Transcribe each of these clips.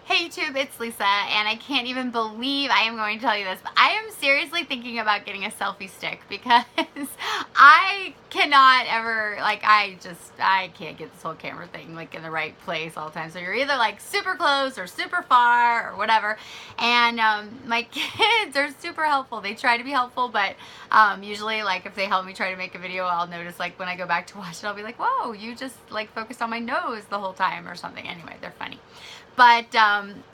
Hey YouTube, it's Lisa, and I can't even believe I am going to tell you this, but I am seriously thinking about getting a selfie stick because I cannot ever, I can't get this whole camera thing like in the right place all the time. So you're either like super close or super far or whatever. And my kids are super helpful. They try to be helpful, but usually like if they help me try to make a video, I'll notice like when I go back to watch it, I'll be like, whoa, you just like focused on my nose the whole time or something. Anyway, they're funny. But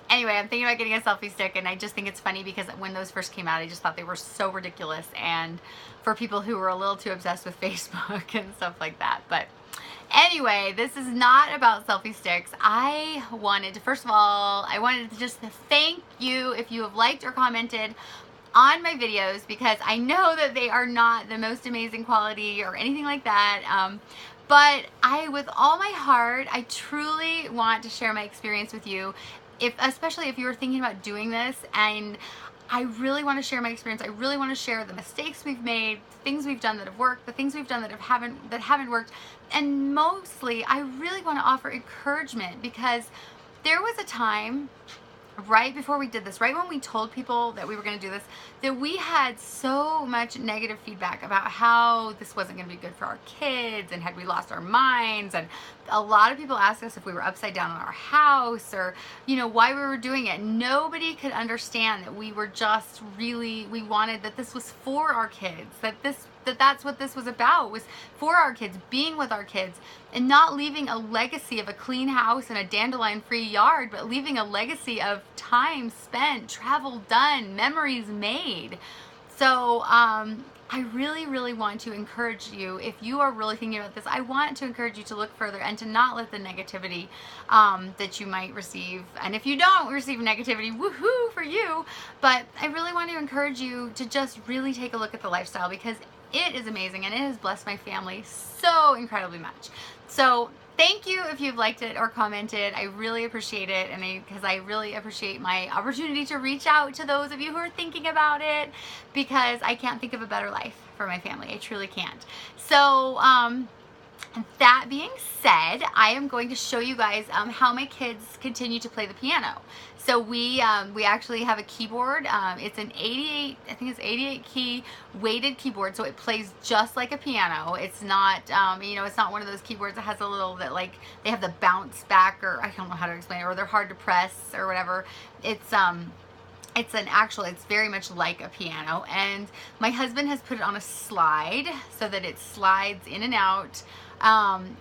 anyway, I'm thinking about getting a selfie stick, and I just think it's funny because when those first came out, I just thought they were so ridiculous, and for people who were a little too obsessed with Facebook and stuff like that. But anyway, this is not about selfie sticks. I wanted to just thank you if you have liked or commented on my videos, because I know that they are not the most amazing quality or anything like that. But with all my heart, I truly want to share my experience with you, especially if you were thinking about doing this, and I really want to share my experience. I really want to share the mistakes we've made, the things we've done that have worked, the things we've done that haven't worked, and mostly I really want to offer encouragement, because there was a time right before we did this, right when we told people that we were going to do this, that we had so much negative feedback about how this wasn't going to be good for our kids, and had we lost our minds, and a lot of people asked us if we were upside down in our house, or why we were doing it. Nobody could understand that we were just we wanted that this was for our kids, that's what this was about, was for our kids, being with our kids, and not leaving a legacy of a clean house and a dandelion-free yard, but leaving a legacy of time spent, travel done, memories made. So I really, really want to encourage you, if you are really thinking about this, I want to encourage you to look further and to not let the negativity that you might receive, and if you don't receive negativity, woohoo for you, but I really want to encourage you to just really take a look at the lifestyle, because it is amazing and it has blessed my family so incredibly much. So thank you if you've liked it or commented. I really appreciate it, and because I really appreciate my opportunity to reach out to those of you who are thinking about it, because I can't think of a better life for my family. I truly can't. So that being said, I am going to show you guys how my kids continue to play the piano. So we actually have a keyboard. It's an 88 key weighted keyboard, so it plays just like a piano. It's not, it's not one of those keyboards that has a little, that like they have the bounce back, or I don't know how to explain it, or they're hard to press or whatever. It's very much like a piano, and my husband has put it on a slide so that it slides in and out.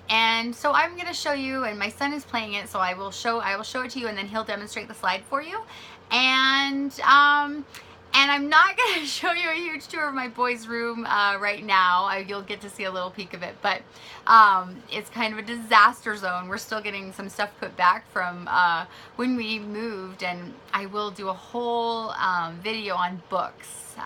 And so I'm going to show you, and my son is playing it, so I will show it to you, and then he'll demonstrate the slide for you. And I'm not going to show you a huge tour of my boys' room right now. You'll get to see a little peek of it, but it's kind of a disaster zone. We're still getting some stuff put back from when we moved, and I will do a whole video on books.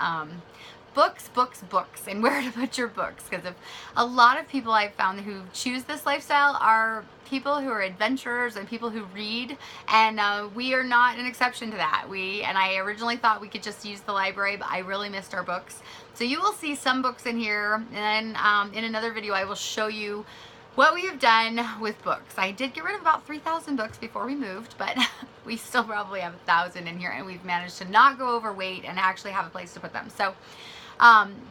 Books, and where to put your books, because if a lot of people I've found who choose this lifestyle are people who are adventurers and people who read, and we are not an exception to that. I originally thought we could just use the library, but I really missed our books. So you will see some books in here, and then in another video I will show you what we have done with books. I did get rid of about 3,000 books before we moved, but we still probably have 1,000 in here, and we've managed to not go overweight and actually have a place to put them. So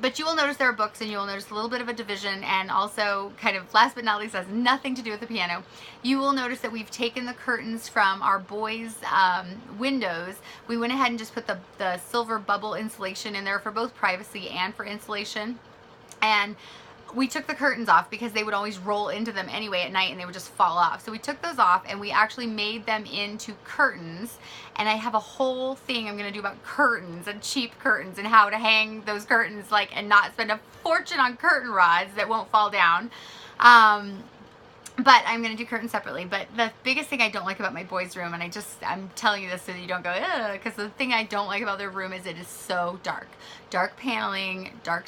but you will notice there are books, and you will notice a little bit of a division, and also, kind of last but not least, has nothing to do with the piano, you will notice that we've taken the curtains from our boys' windows. We went ahead and just put the silver bubble insulation in there for both privacy and for insulation, and we took the curtains off because they would always roll into them anyway at night, and they would just fall off. So we took those off, and we actually made them into curtains, and I have a whole thing I'm going to do about curtains and cheap curtains and how to hang those curtains and not spend a fortune on curtain rods that won't fall down. But I'm going to do curtains separately. But the biggest thing I don't like about my boys' room, and I'm telling you this so that you don't go, ugh, because the thing I don't like about their room is it is so dark. Dark paneling, dark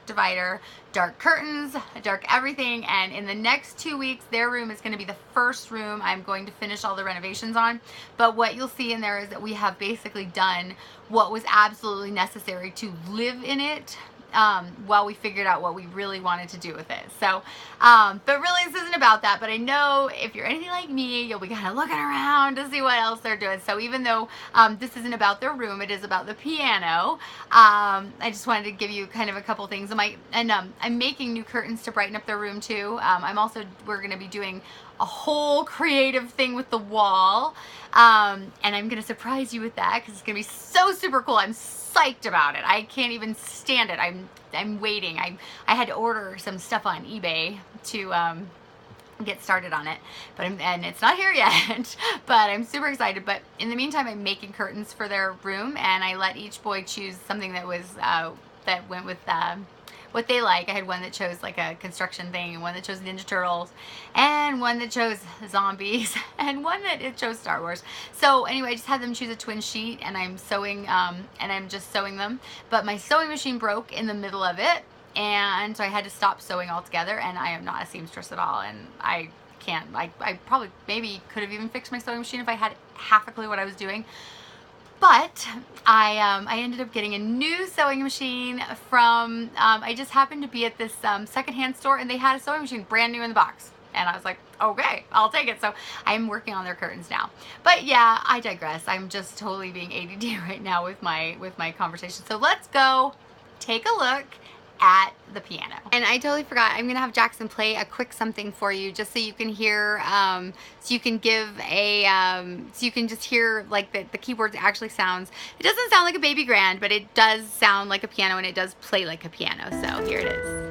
divider, dark curtains, dark everything. And in the next 2 weeks, their room is going to be the first room I'm going to finish all the renovations on. But what you'll see in there is that we have basically done what was absolutely necessary to live in it while we figured out what we really wanted to do with it. So, but really this isn't about that, but I know if you're anything like me, you'll be kind of looking around to see what else they're doing. So even though this isn't about their room, it is about the piano. I just wanted to give you kind of a couple things. I'm making new curtains to brighten up their room too. We're going to be doing a whole creative thing with the wall. And I'm going to surprise you with that because it's going to be so super cool. I'm psyched about it. I can't even stand it. I'm waiting. I had to order some stuff on eBay to get started on it, and it's not here yet. But I'm super excited. But in the meantime, I'm making curtains for their room, and I let each boy choose something that was that went with what they like. I had one that chose like a construction thing, and one that chose Ninja Turtles, and one that chose zombies, and one that it chose Star Wars. So anyway, I just had them choose a twin sheet, and I'm sewing, and I'm just sewing them. But my sewing machine broke in the middle of it, and so I had to stop sewing altogether, and I am not a seamstress at all, and I can't, I probably maybe could have even fixed my sewing machine if I had half a clue what I was doing. But I ended up getting a new sewing machine from, I just happened to be at this secondhand store, and they had a sewing machine brand new in the box. And I was like, okay, I'll take it. So I'm working on their curtains now. But yeah, I digress. I'm just totally being ADD right now with my conversation. So let's go take a look at the piano. And I totally forgot, I'm gonna have Jackson play a quick something for you just so you can hear, so you can just hear like the keyboard actually sounds. It doesn't sound like a baby grand, but it does sound like a piano, and it does play like a piano. So here it is.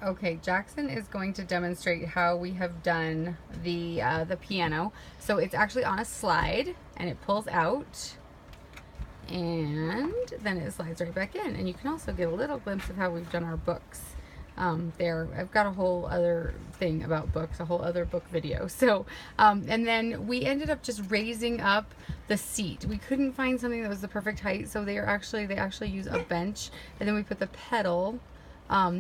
Okay, Jackson is going to demonstrate how we have done the piano. So it's actually on a slide, and it pulls out, and then it slides right back in. And you can also get a little glimpse of how we've done our books there. I've got a whole other thing about books, a whole other book video. So, and then we ended up just raising up the seat. We couldn't find something that was the perfect height, so they actually use a bench, and then we put the pedal.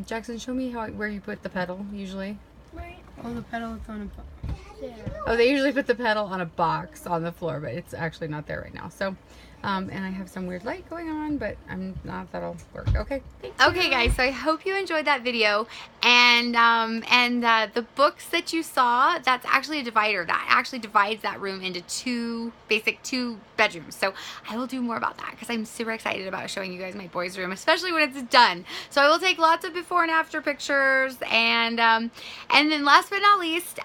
Jackson, show me where you put the pedal usually. Right. Oh, the pedal is on a box. Yeah. Oh, they usually put the pedal on a box on the floor, but it's actually not there right now. So, and I have some weird light going on, but I'm not, that'll work. Okay. Okay, guys. So I hope you enjoyed that video, and the books that you saw, that's actually a divider. That actually divides that room into two bedrooms. So I will do more about that because I'm super excited about showing you guys my boys' room, especially when it's done. So I will take lots of before and after pictures, and then last but not least,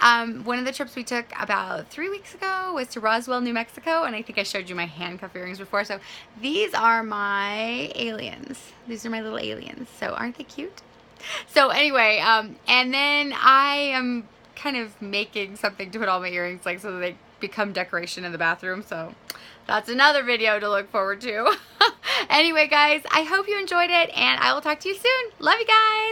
one of the trips we took about 3 weeks ago was to Roswell, New Mexico, and I think I showed you my handcuff earrings before. So these are my aliens. These are my little aliens. So aren't they cute? So anyway, and then I am kind of making something to put all my earrings like so that they become decoration in the bathroom. So that's another video to look forward to. Anyway, guys, I hope you enjoyed it, and I will talk to you soon. Love you guys.